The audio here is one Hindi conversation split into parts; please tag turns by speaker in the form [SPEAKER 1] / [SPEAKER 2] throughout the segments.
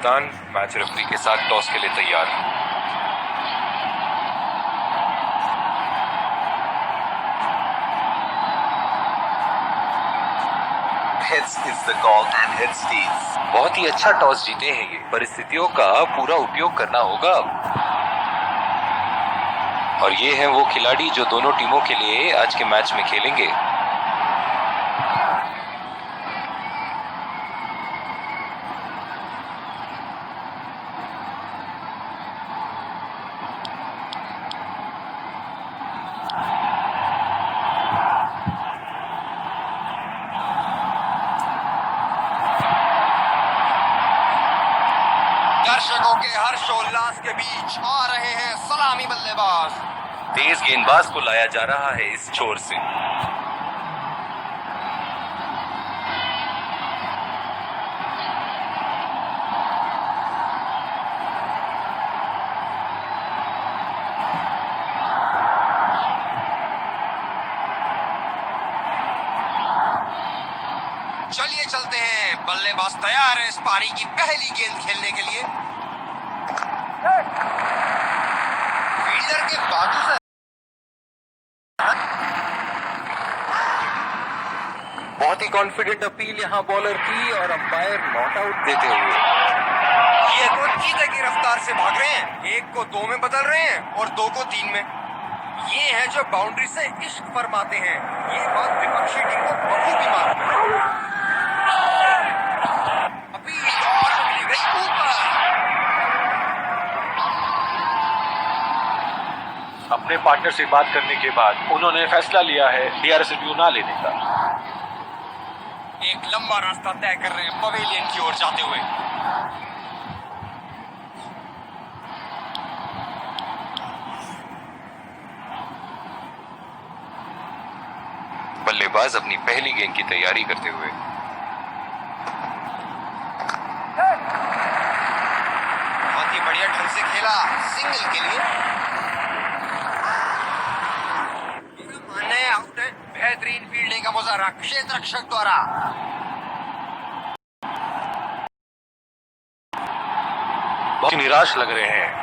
[SPEAKER 1] कप्तान मैच रेफरी के साथ टॉस के लिए तैयार।
[SPEAKER 2] Heads is the call and head steals.
[SPEAKER 1] बहुत ही अच्छा टॉस जीते हैं ये। परिस्थितियों का पूरा उपयोग करना होगा अब। और ये हैं वो खिलाड़ी जो दोनों टीमों के लिए आज के मैच में खेलेंगे।
[SPEAKER 3] दर्शकों के हर्षोल्लास के बीच आ रहे हैं सलामी बल्लेबाज।
[SPEAKER 1] तेज गेंदबाज को लाया जा रहा है इस छोर से।
[SPEAKER 3] चलिए चलते हैं, बल्लेबाज तैयार है इस पारी की पहली गेंद खेलने के लिए। फील्डर के बाजू से
[SPEAKER 1] बहुत ही कॉन्फिडेंट अपील यहाँ बॉलर की और अंपायर नॉट आउट देते हुए।
[SPEAKER 3] ये तो चीते की रफ्तार से भाग रहे हैं, एक को 2 में बदल रहे हैं और 2 को 3 में। ये हैं जो बाउंड्री से इश्क फरमाते हैं। ये बात विपक्षी टीम को बखूबी मालूम है। अपील और मिली गई ऊपर।
[SPEAKER 4] अपने पार्टनर से बात करने के बाद उन्होंने फैसला लिया है डीआरएस रिव्यू ना लेने का।
[SPEAKER 3] एक लंबा रास्ता तय कर रहे हैं पवेलियन की ओर जाते हुए।
[SPEAKER 1] बल्लेबाज अपनी पहली गेंद की तैयारी करते हुए।
[SPEAKER 3] बहुत ही बढ़िया ढंग से खेला सिंगल के लिए। मानना है आउट है। बेहतरीन फील्डिंग का मुजाहरा क्षेत्र रक्षक द्वारा।
[SPEAKER 4] बहुत निराश लग रहे हैं।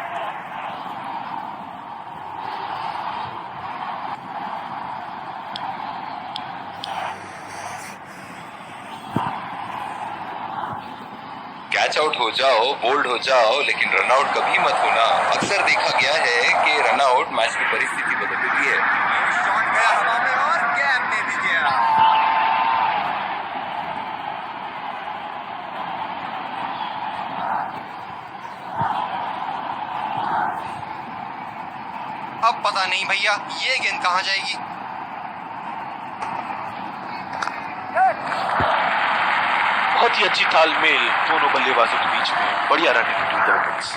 [SPEAKER 1] कैच आउट हो जाओ, बोल्ड हो जाओ, लेकिन रन आउट कभी मत होना। अक्सर देखा गया है कि रन आउट मैच की परिस्थिति बदल देती है।
[SPEAKER 3] शॉट गया हवा में और गैप में भी गया। अब पता नहीं भैया ये गेंद कहां जाएगी।
[SPEAKER 4] बहुत ही अच्छी तालमेल दोनों बल्लेबाजों के बीच में। बढ़िया रनिंग बिटवीन द विकेट्स।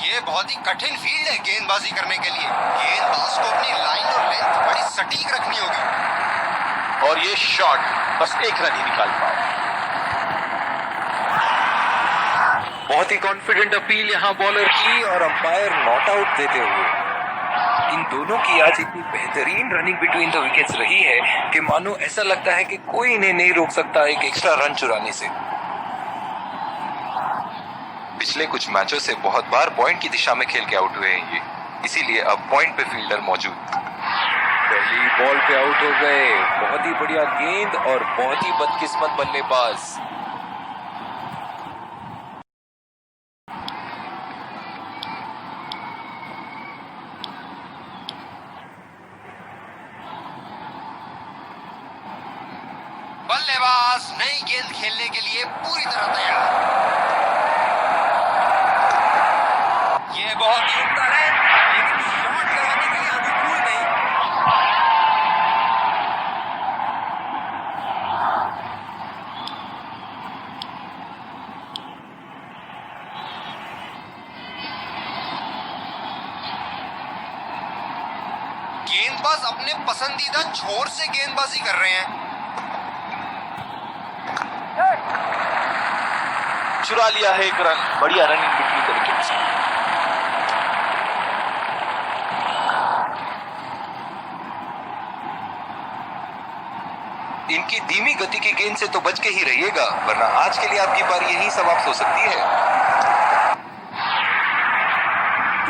[SPEAKER 3] ये बहुत ही कठिन फील्ड है गेंदबाजी करने के लिए। गेंदबाज को अपनी लाइन और लेंथ बड़ी सटीक रखनी होगी।
[SPEAKER 4] और ये शॉट बस एक रन ही निकाल पाओ।
[SPEAKER 1] बहुत ही कॉन्फिडेंट अपील यहाँ बॉलर की और अंपायर नॉट आउट देते हुए। इन दोनों की आज इतनी बेहतरीन रनिंग बिटवीन द विकेट्स रही है कि मानो ऐसा लगता है कि कोई इन्हें नहीं रोक सकता एक एक्स्ट्रा रन चुराने से। पिछले कुछ मैचों से बहुत बार पॉइंट की दिशा में खेल के आउट हुए हैं ये, इसीलिए अब पॉइंट पे फील्डर मौजूद। पहली बॉल पे आउट हो गए। बहुत ही बढ़िया गेंद और बहुत ही बदकिस्मत बल्लेबाज।
[SPEAKER 3] बल्लेबाज नई गेंद खेलने के लिए पूरी तरह तैयार। ये बहुत ही उम्दा है, लेकिन शॉट लगाने के लिए अनुकूल नहीं। गेंदबाज अपने पसंदीदा छोर से गेंदबाजी कर रहे हैं।
[SPEAKER 4] चुरा लिया है एक रन। बढ़िया रनिंग बिटवीन द विकेट्स।
[SPEAKER 1] इन आपकी धीमी गति की गेंद से तो बच के ही रहिएगा, वरना आज के लिए आपकी पारी यहीं समाप्त हो सकती है।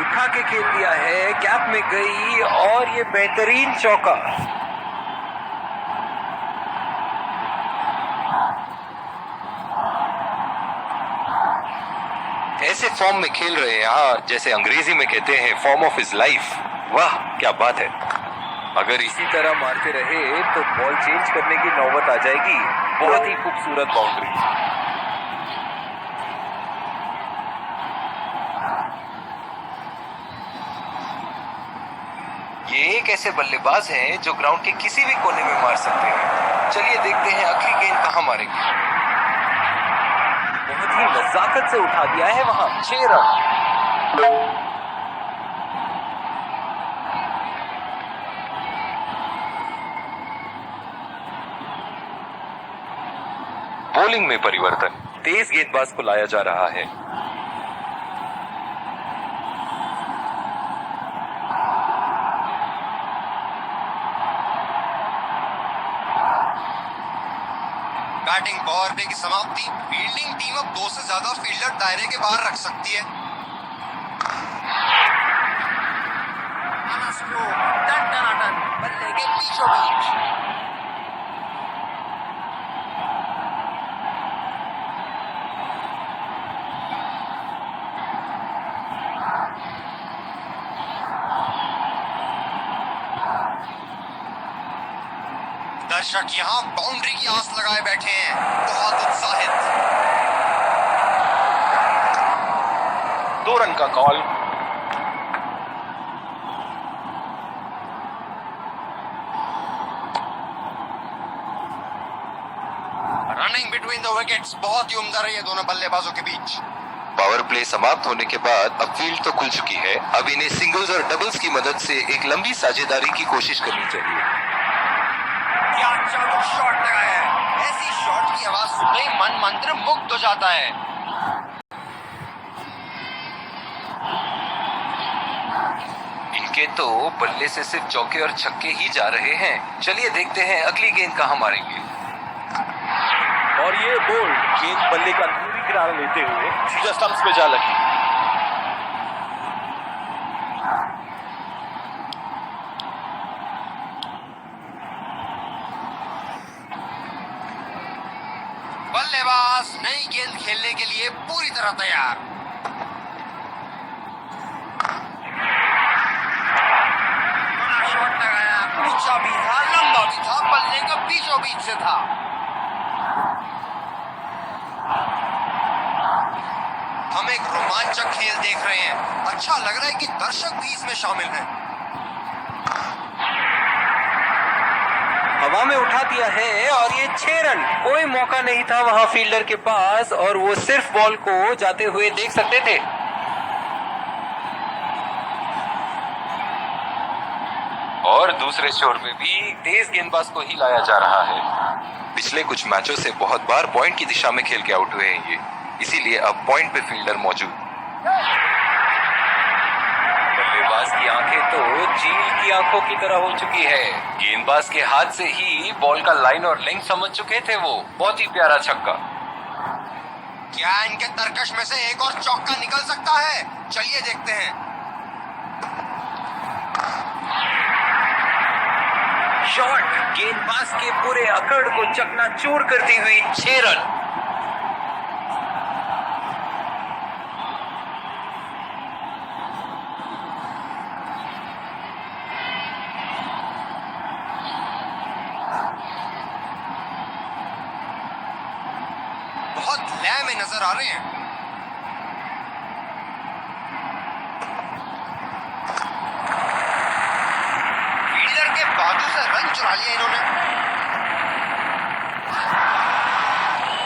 [SPEAKER 1] उठा के खेल दिया है, कैप में गई और ये बेहतरीन चौका। ऐसे फॉर्म में खेल रहे हैं यहाँ, जैसे अंग्रेजी में कहते हैं फॉर्म ऑफ हिज लाइफ। वाह क्या बात है। अगर इसी तरह मारते रहे तो बॉल चेंज करने की नौबत आ जाएगी। बहुत ही खूबसूरत बाउंड्री। ये एक ऐसे बल्लेबाज हैं जो ग्राउंड के किसी भी कोने में मार सकते हैं। चलिए देखते हैं अगली गेंद कहां मारेंगे। बहुत ही नजाकत से उठा दिया है वहां। 6 रन। बॉलिंग में परिवर्तन, तेज गेंदबाज को लाया जा रहा है।
[SPEAKER 3] बैटिंग पावर प्ले की समाप्ति। फील्डिंग टीम अब 2 से ज्यादा फील्डर दायरे के बाहर रख सकती है। बल्ले के बीचों बीच। दर्शक यहाँ बाउंड्री की आस लगाए बैठे हैं, बहुत उत्साहित।
[SPEAKER 4] 2 रन का call.
[SPEAKER 3] Running between the wickets बहुत ही उम्दा रही है दोनों बल्लेबाजों के बीच।
[SPEAKER 1] पावर प्ले समाप्त होने के बाद अब फील्ड तो खुल चुकी है। अब इन्हें सिंगल्स और डबल्स की मदद से एक लंबी साझेदारी की कोशिश करनी चाहिए।
[SPEAKER 3] क्या चालू शॉट लगाया है। ऐसी शॉट की आवाज सुनते ही मन मंत्र मुग्ध हो जाता है।
[SPEAKER 1] इनके तो बल्ले से सिर्फ चौके और छक्के ही जा रहे हैं। चलिए देखते हैं अगली गेंद कहां मारेंगे।
[SPEAKER 4] और ये बोल्ड गेंद बल्ले का दूरी किनारा लेते हुए सीधा स्टंप्स पे जा लगी।
[SPEAKER 3] बल्लेबाज नई गेंद खेलने के लिए पूरी तरह तैयार। बड़ा शॉट लगाया, ऊंचा भी था, लंबा भी था, बल्ले का बीचों बीच से था। हम एक रोमांचक खेल देख रहे हैं। अच्छा लग रहा है कि दर्शक भी इसमें शामिल हैं।
[SPEAKER 1] हवा में उठा दिया है और ये 6 रन। कोई मौका नहीं था वहां फील्डर के पास और वो सिर्फ बॉल को जाते हुए देख सकते थे। और दूसरे छोर पे भी तेज गेंदबाज को ही लाया जा रहा है। पिछले कुछ मैचों से बहुत बार पॉइंट की दिशा में खेल के आउट हुए हैं ये, इसीलिए अब पॉइंट पे फील्डर मौजूद। बल्लेबाज की आंखें तो चील की आंखों की तरह हो चुकी है। गेंदबाज के हाथ से ही बॉल का लाइन और लेंथ समझ चुके थे वो। बहुत ही प्यारा छक्का।
[SPEAKER 3] क्या इनके तरकश में से एक और चौका निकल सकता है? चलिए देखते हैं।
[SPEAKER 1] शॉट गेंदबाज के पूरे अकड़ को चकनाचूर करती हुई 6 रन।
[SPEAKER 3] बहुत लय में नजर आ रहे हैं। फील्डर के बाजू से रन चुरा लिया इन्होंने।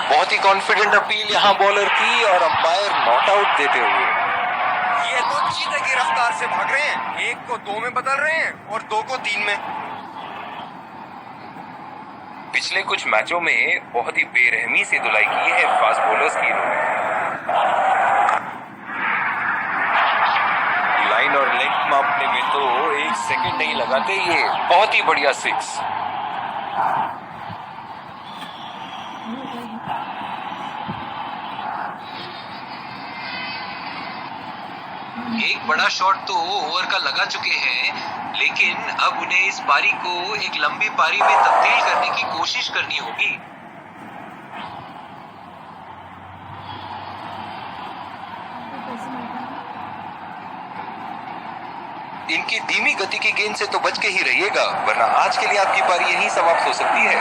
[SPEAKER 1] बहुत ही कॉन्फिडेंट अपील यहां बॉलर की और अंपायर नॉट आउट देते हुए।
[SPEAKER 3] ये तो चीते की रफ्तार से भाग रहे हैं। 1 को 2 में बदल रहे हैं और 2 को 3 में।
[SPEAKER 1] पिछले कुछ मैचों में बहुत ही बेरहमी से धुलाई की है फास्ट बॉलर्स की इन्होंने। लाइन और लेंथ मापने में तो 1 सेकंड नहीं लगाते ये। बहुत ही बढ़िया 6। एक बड़ा शॉट तो ओवर का लगा चुके हैं, लेकिन अब उन्हें इस पारी को एक लंबी पारी में तब्दील करने की कोशिश करनी होगी। इनकी धीमी गति की गेंद से तो बच के ही रहिएगा, वरना आज के लिए आपकी पारी यहीं समाप्त हो सकती है।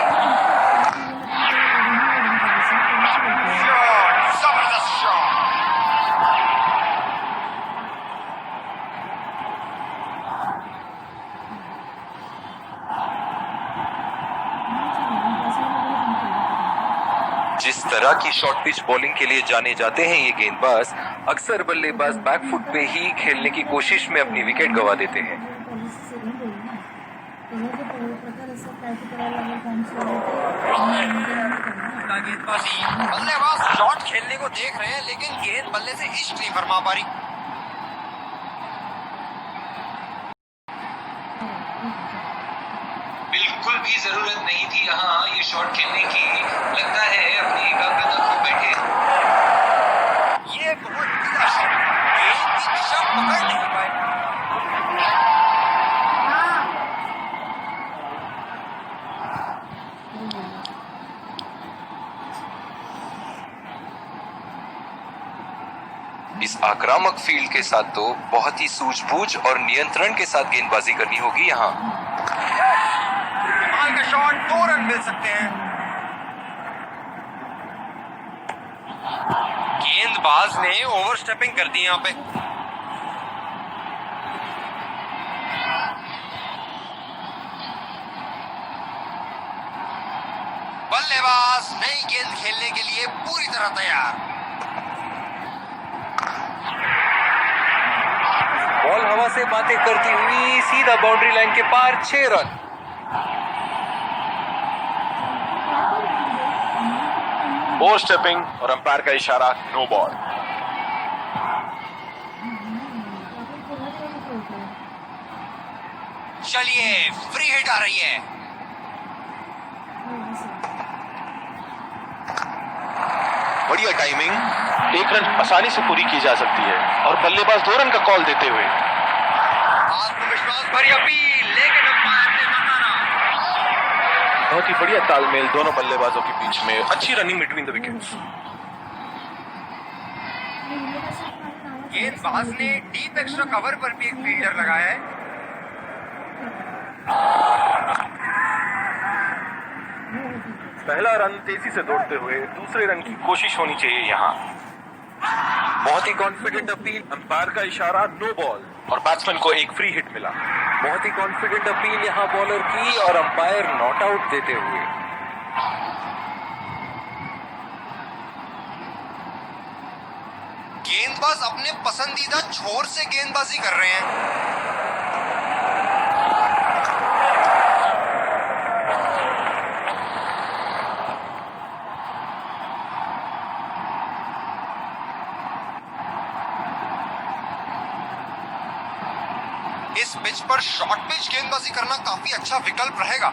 [SPEAKER 3] जबरदस्त शॉट।
[SPEAKER 1] जिस तरह की शॉर्ट पिच बॉलिंग के लिए जाने जाते हैं ये गेंदबाज, अक्सर बल्लेबाज बैकफुट पे ही खेलने की कोशिश में अपनी विकेट गंवा देते हैं।
[SPEAKER 3] गेंदबाजी, बल्लेबाज शॉट खेलने को देख रहे हैं, लेकिन गेंद बल्ले से इश्क नहीं फरमा पा रही।
[SPEAKER 1] बिल्कुल भी जरूरत नहीं थी यहाँ ये शॉट खेलने की, लगता है अपनी एकाग्रता खो बैठे।
[SPEAKER 3] ये बहुत बढ़िया शॉट, गेंद की दिशा पकड़ नहीं पाए।
[SPEAKER 1] इस आक्रामक फील्ड के साथ तो बहुत ही सूझबूझ और नियंत्रण के साथ गेंदबाजी करनी होगी यहाँ।
[SPEAKER 3] कमाल का शॉट, 2 रन मिल सकते हैं। गेंदबाज ने ओवर स्टेपिंग कर दी यहाँ पे। बल्लेबाज नई गेंद खेलने के लिए पूरी तरह तैयार।
[SPEAKER 1] बॉल हवा से बातें करती हुई सीधा बाउंड्री लाइन के पार, 6 रन।
[SPEAKER 4] ओवर स्टेपिंग और अंपायर का इशारा, नो बॉल।
[SPEAKER 3] चलिए, फ्री हिट आ रही है।
[SPEAKER 4] बढ़िया टाइमिंग, 1 रन आसानी से पूरी की जा सकती है और बल्लेबाज 2 रन का कॉल देते हुए
[SPEAKER 3] आत्मविश्वास भरी अपील, लेकिन अंपायर ने नकारा।
[SPEAKER 4] बहुत ही बढ़िया तालमेल दोनों बल्लेबाजों के बीच में, अच्छी रनिंग बिटवीन द विकेट्स।
[SPEAKER 3] गेंदबाज ने डीप एक्स्ट्रा कवर पर भी एक फील्डर लगाया है।
[SPEAKER 4] पहला रन तेजी से दौड़ते हुए दूसरे रन की कोशिश होनी चाहिए यहाँ। बहुत ही कॉन्फिडेंट अपील, अंपायर का इशारा, नो बॉल और बैट्समैन को एक फ्री हिट मिला।
[SPEAKER 1] बहुत ही कॉन्फिडेंट अपील यहाँ बॉलर की और अंपायर नॉट आउट देते हुए।
[SPEAKER 3] गेंदबाज अपने पसंदीदा छोर से गेंदबाजी कर रहे हैं। इस पिच पर शॉर्ट पिच गेंदबाजी करना काफी अच्छा विकल्प रहेगा।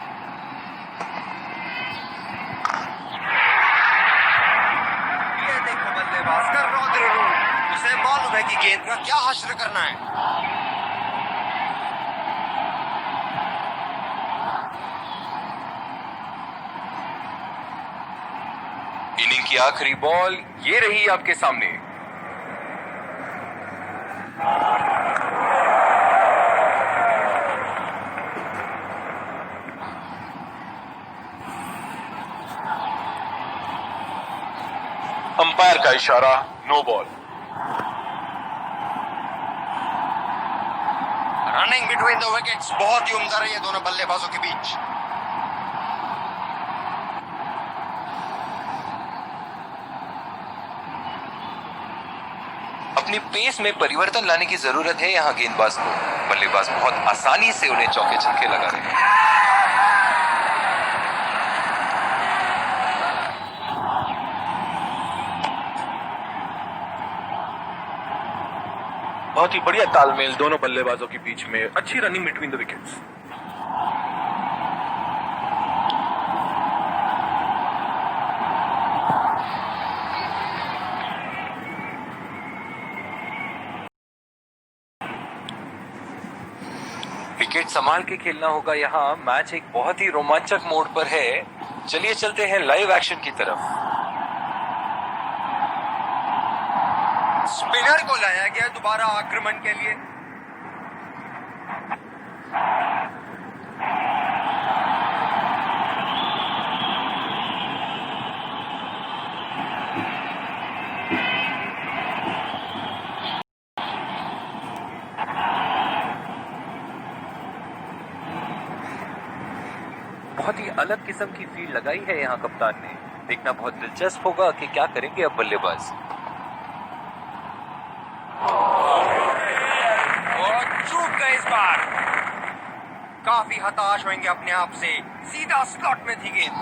[SPEAKER 3] ये देखो बल्लेबाज का रौद्र रूप, उसे मालूम है कि गेंद का क्या हश्र करना है।
[SPEAKER 1] इनिंग की आखिरी बॉल ये रही आपके सामने।
[SPEAKER 4] अंपायर का इशारा, no ball.
[SPEAKER 3] Running between the wickets बहुत ही उम्दा रही है दोनों बल्लेबाजों के बीच।
[SPEAKER 1] अपनी पेस में परिवर्तन लाने की जरूरत है यहाँ गेंदबाज को। बल्लेबाज बहुत आसानी से उन्हें चौके छक्के लगा रहे हैं।
[SPEAKER 4] बहुत ही बढ़िया तालमेल दोनों बल्लेबाजों के बीच में, अच्छी running between the wickets.
[SPEAKER 1] Wicket संभाल के खेलना होगा यहाँ। मैच एक बहुत ही रोमांचक मोड पर है। चलिए चलते हैं लाइव एक्शन की तरफ।
[SPEAKER 3] स्पिनर को लाया गया दोबारा आक्रमण के लिए।
[SPEAKER 1] बहुत ही अलग किस्म की फील्ड लगाई है यहाँ कप्तान ने। देखना बहुत दिलचस्प होगा कि क्या करेंगे अब बल्लेबाज।
[SPEAKER 3] और चूक गए इस बार। काफी हताश होंगे अपने आप से। सीधा स्लॉट में थी गेंद।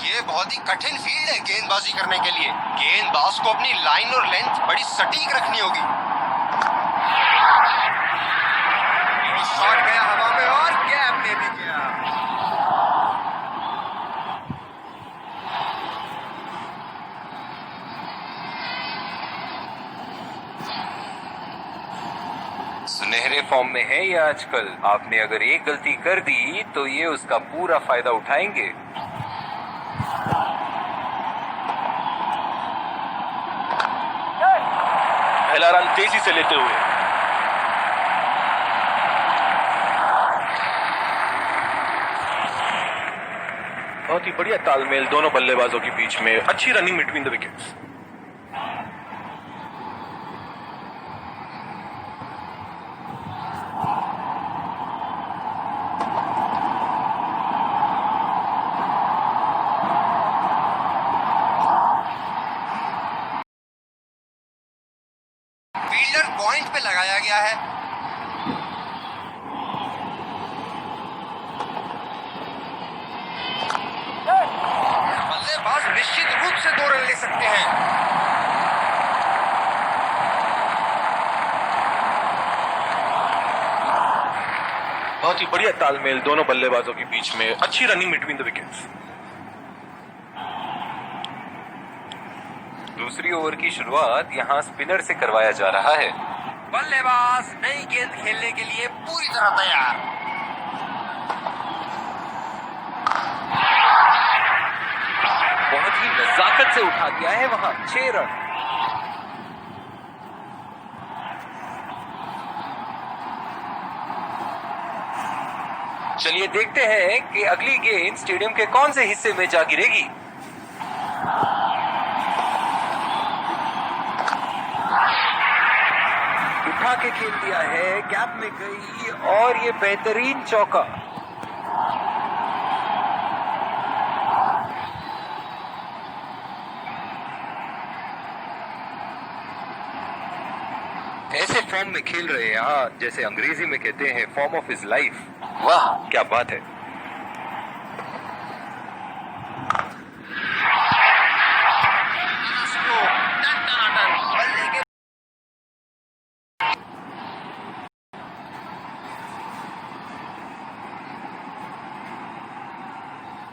[SPEAKER 3] ये बहुत ही कठिन फील्ड है गेंदबाजी करने के लिए। गेंदबाज को अपनी लाइन और लेंथ बड़ी सटीक रखनी होगी। शॉट गया हवा में और गैप में भी गया।
[SPEAKER 1] सुनहरे फॉर्म में है ये आजकल। आपने अगर एक गलती कर दी तो ये उसका पूरा फायदा उठाएंगे।
[SPEAKER 4] पहला रन तेजी से लेते हुए। बहुत ही बढ़िया तालमेल दोनों बल्लेबाजों के बीच में। अच्छी running between the wickets.
[SPEAKER 3] Fielder point पे लगाया गया है। बल्लेबाज निश्चित रूप से 2 रन ले सकते हैं।
[SPEAKER 4] बहुत ही बढ़िया तालमेल दोनों बल्लेबाजों के बीच में। अच्छी रनिंग बिटवीन द विकेट्स।
[SPEAKER 1] दूसरी ओवर की शुरुआत यहाँ स्पिनर से करवाया जा रहा है।
[SPEAKER 3] बल्लेबाज नई गेंद खेलने के लिए पूरी तरह तैयार।
[SPEAKER 1] बहुत ही नजाकत से उठा दिया है वहां। 6 रन। चलिए देखते हैं कि अगली गेंद स्टेडियम के कौन से हिस्से में जा गिरेगी। उठा के खेल दिया है, गैप में गई और ये बेहतरीन चौका। ऐसे फॉर्म में खेल रहे हैं यहाँ, जैसे अंग्रेजी में कहते हैं फॉर्म ऑफ हिज लाइफ। वाह क्या बात है।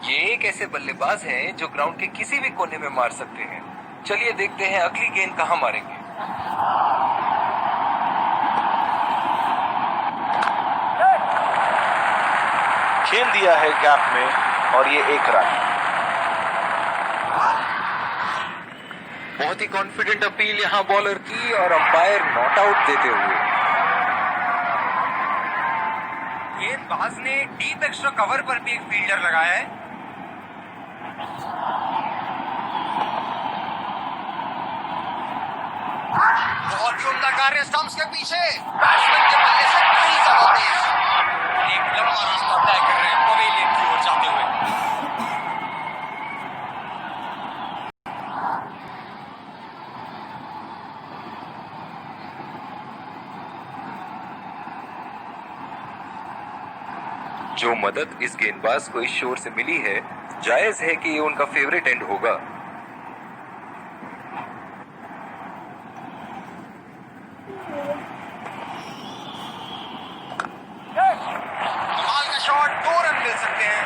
[SPEAKER 1] ये एक ऐसे बल्लेबाज हैं जो ग्राउंड के किसी भी कोने में मार सकते हैं। चलिए देखते हैं अगली गेंद कहां मारेंगे।
[SPEAKER 4] खेल दिया है गैप में और ये 1 रन।
[SPEAKER 1] बहुत ही कॉन्फिडेंट अपील यहां बॉलर की और अंपायर नॉट आउट देते हुए।
[SPEAKER 3] गेंदबाज ने डीप एक्स्ट्रा कवर पर भी एक फील्डर लगाया है। बहुत ही उम्दा कार्य स्टंप्स के पीछे। बैट्समैन के बल्ले से कहीं ज्यादा तेज। एक लंबा रास्ता तय कर रहे हैं पवेलियन की ओर जाते हुए।
[SPEAKER 1] जो मदद इस गेंदबाज को इस शोर से मिली है, जायज है कि ये उनका फेवरेट एंड होगा।
[SPEAKER 3] कमाल का शॉट, 2 रन मिल सकते हैं।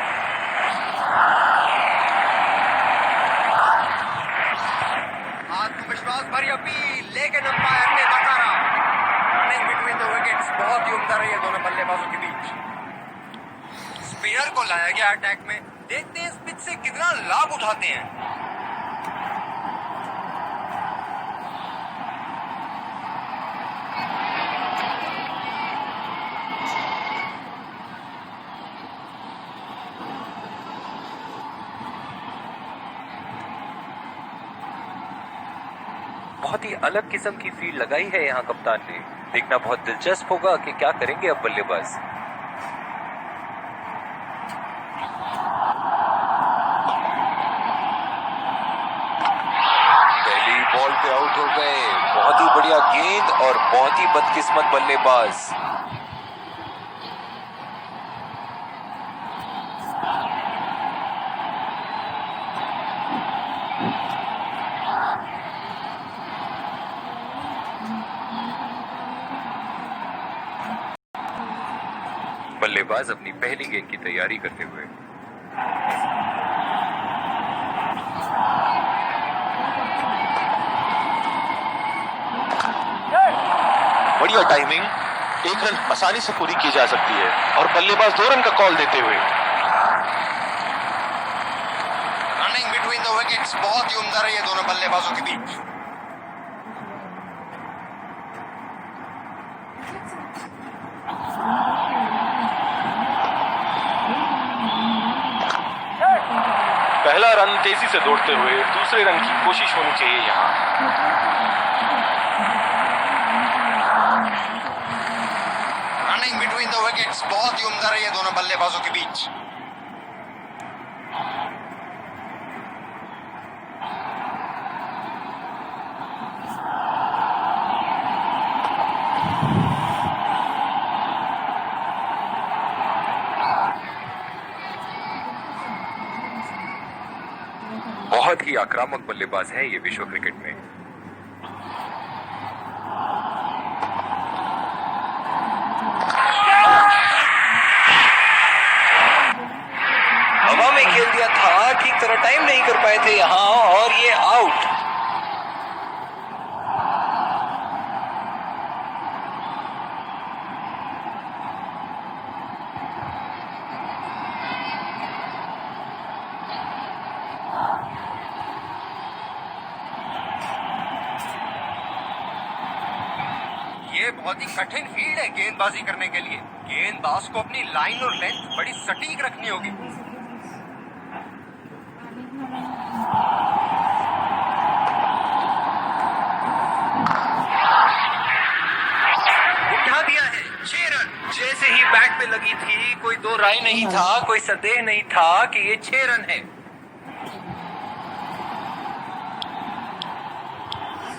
[SPEAKER 3] है दोनों बल्लेबाजों के बीच। स्पिनर को लाया गया अटैक में, देखते हैं इस पिच से कितना लाभ उठाते हैं।
[SPEAKER 1] बहुत ही अलग किस्म की फील्ड लगाई है यहाँ कप्तान ने। देखना बहुत दिलचस्प होगा कि क्या करेंगे अब बल्लेबाज। पहली बॉल पे आउट हो गए। बहुत ही बढ़िया गेंद और बहुत ही बदकिस्मत बल्लेबाज। बल्लेबाज अपनी पहली गेंद की तैयारी करते हुए।
[SPEAKER 4] बढ़िया टाइमिंग, एक रन आसानी से पूरी की जा सकती है और बल्लेबाज 2 रन का कॉल देते हुए।
[SPEAKER 3] रनिंग बिटवीन द विकेट्स बहुत ही उम्दा रही है दोनों बल्लेबाजों के बीच।
[SPEAKER 4] पहला रन तेजी से दौड़ते हुए दूसरे रन की कोशिश होनी चाहिए यहाँ।
[SPEAKER 3] रनिंग बिटवीन द विकेट्स बहुत ही उम्दा रही है दोनों बल्लेबाजों के बीच।
[SPEAKER 1] बहुत ही आक्रामक बल्लेबाज हैं ये विश्व क्रिकेट में। हवा में खेल दिया था, ठीक तरह टाइम नहीं कर पाए थे यहां और ये आउट।
[SPEAKER 3] ये बहुत ही कठिन फील्ड है गेंदबाजी करने के लिए। गेंदबाज को अपनी लाइन और लेंथ बड़ी सटीक रखनी होगी।
[SPEAKER 1] उठा दिया है 6 रन। जैसे ही बैट पे लगी थी, कोई दो राय नहीं था, कोई संदेह नहीं था कि ये 6 रन है।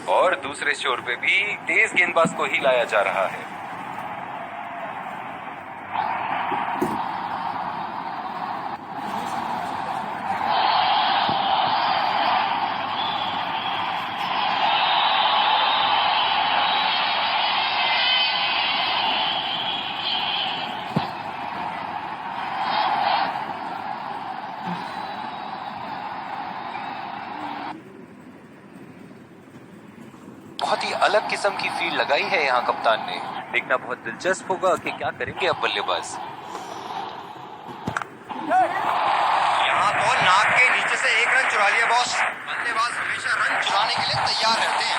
[SPEAKER 1] और दूसरे छोर पे भी तेज गेंदबाज को ही लाया जा रहा है। बहुत ही अलग किस्म की फील्ड लगाई है यहाँ कप्तान ने। देखना बहुत दिलचस्प होगा कि क्या करेंगे अब बल्लेबाज।
[SPEAKER 3] यहाँ तो नाक के नीचे से 1 रन चुरा लिया बॉस। बल्लेबाज हमेशा रन चुराने के लिए तैयार रहते हैं।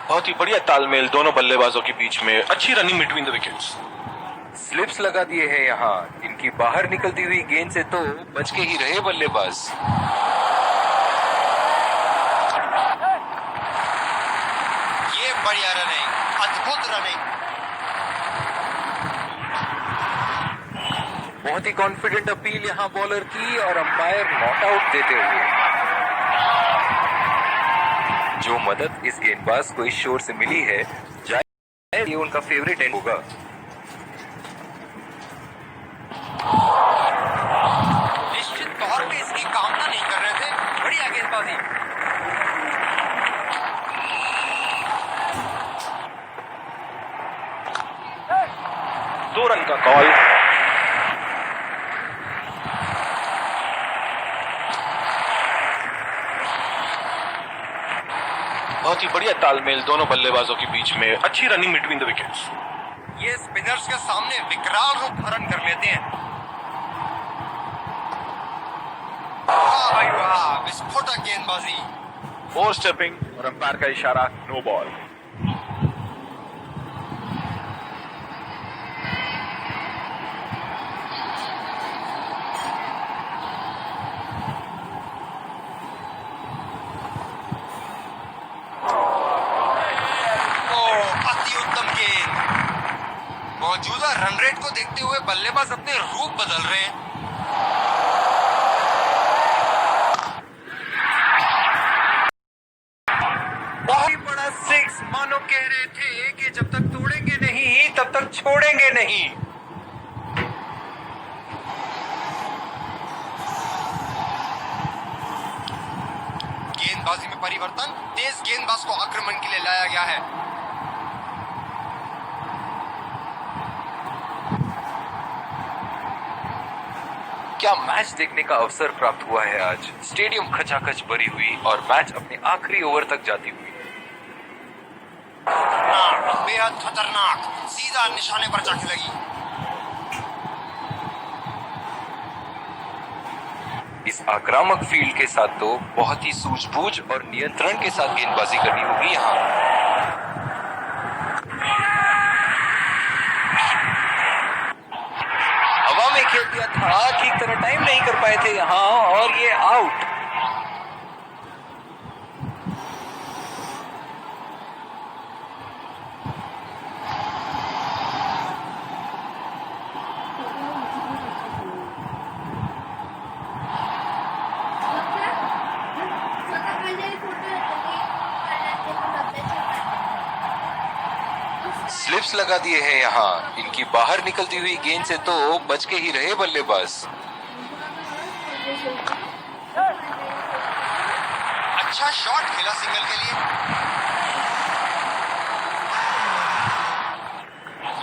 [SPEAKER 4] बहुत ही बढ़िया तालमेल दोनों बल्लेबाजों के बीच में। अच्छी running between the wickets.
[SPEAKER 1] Slips लगा दिए हैं यहाँ। इनकी बाहर निकलती हुई गेंद से तो बच के ही रहे बल्लेबाज।
[SPEAKER 3] ये बढ़िया रनिंग, अद्भुत रनिंग।
[SPEAKER 1] बहुत ही कॉन्फिडेंट अपील यहाँ बॉलर की और अंपायर नॉट आउट देते हुए। जो मदद इस गेंदबाज को इस शोर से मिली है, ये उनका फेवरेट एंड होगा।
[SPEAKER 3] निश्चित तौर पे इसकी कामना नहीं कर रहे थे। बढ़िया गेंदबाजी।
[SPEAKER 4] दो रन का कॉल। बहुत ही बढ़िया तालमेल दोनों बल्लेबाजों के बीच में, अच्छी रनिंग बिटवीन द विकेट्स।
[SPEAKER 3] ये स्पिनर्स के सामने विकराल रूप धारण कर लेते हैं। वाह भाई वाह, विस्फोटक गेंदबाजी।
[SPEAKER 4] ओवर स्टेपिंग और अंपायर का इशारा नो बॉल।
[SPEAKER 3] मौजूदा रन रेट को देखते हुए बल्लेबाज अपने रूप बदल रहे हैं।
[SPEAKER 1] बहुत ही बड़ा सिक्स, मानो कह रहे थे कि जब तक तोड़ेंगे नहीं तब तक छोड़ेंगे नहीं।
[SPEAKER 3] गेंदबाजी में परिवर्तन, तेज गेंदबाज को आक्रमण के लिए लाया गया है।
[SPEAKER 1] क्या मैच देखने का अवसर प्राप्त हुआ है आज। स्टेडियम खचाखच भरी हुई और मैच अपने आखिरी ओवर तक जाती हुई।
[SPEAKER 3] बेहद खतरनाक, सीधा निशाने पर जाके लगी।
[SPEAKER 1] इस आक्रामक फील्ड के साथ तो बहुत ही सूझबूझ और नियंत्रण के साथ गेंदबाजी करनी होगी यहाँ। हवा में खेल दिया था, ठीक तरह टाइम नहीं कर पाए थे यहाँ और ये आउट। स्लिप्स लगा दिए हैं यहाँ। इनकी बाहर निकलती हुई गेंद से तो बच के ही रहे बल्लेबाज।
[SPEAKER 3] अच्छा शॉट खेला सिंगल के लिए।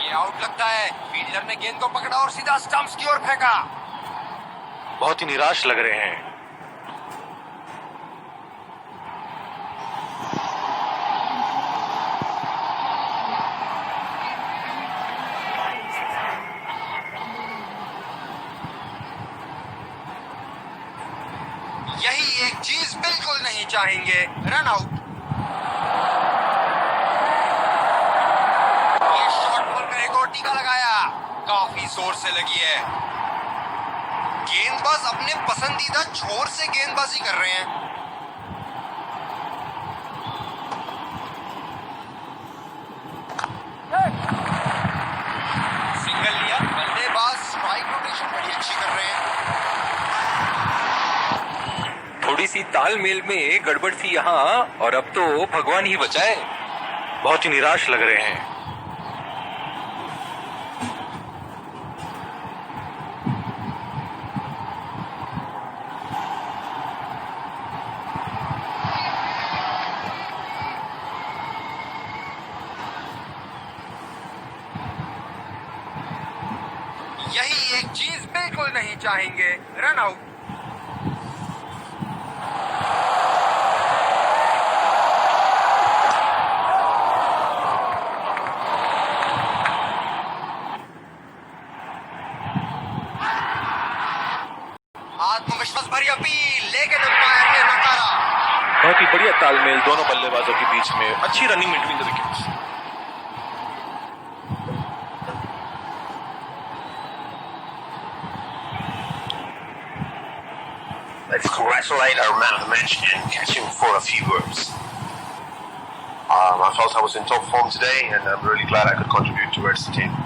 [SPEAKER 3] ये आउट लगता है। फील्डर ने गेंद को पकड़ा और सीधा स्टंप्स की ओर फेंका।
[SPEAKER 4] बहुत ही निराश लग रहे हैं।
[SPEAKER 3] यही एक चीज बिल्कुल नहीं चाहेंगे, रन आउट। ये शॉट बॉल का एक और टीका लगाया, काफी जोर से लगी है। गेंदबाज अपने पसंदीदा छोर से गेंदबाजी कर रहे हैं। सिंगल लिया, बल्लेबाज स्ट्राइक रोटेशन बड़ी अच्छी कर रहे हैं।
[SPEAKER 1] थोड़ी सी तालमेल में गड़बड़ थी यहाँ और अब तो भगवान ही बचाए।
[SPEAKER 4] बहुत ही निराश लग रहे हैं।
[SPEAKER 3] यही एक चीज बिल्कुल नहीं चाहेंगे, रन आउट। आत्मविश्वास भरी अपील, लेकिन अंपायर ने नकारा।
[SPEAKER 4] बहुत ही बढ़िया तालमेल दोनों बल्लेबाजों के बीच में, अच्छी running between the wickets.
[SPEAKER 2] Let's congratulate our man of the match and catch him for a few words. I felt I was in top form today and I'm really glad I could contribute towards the team.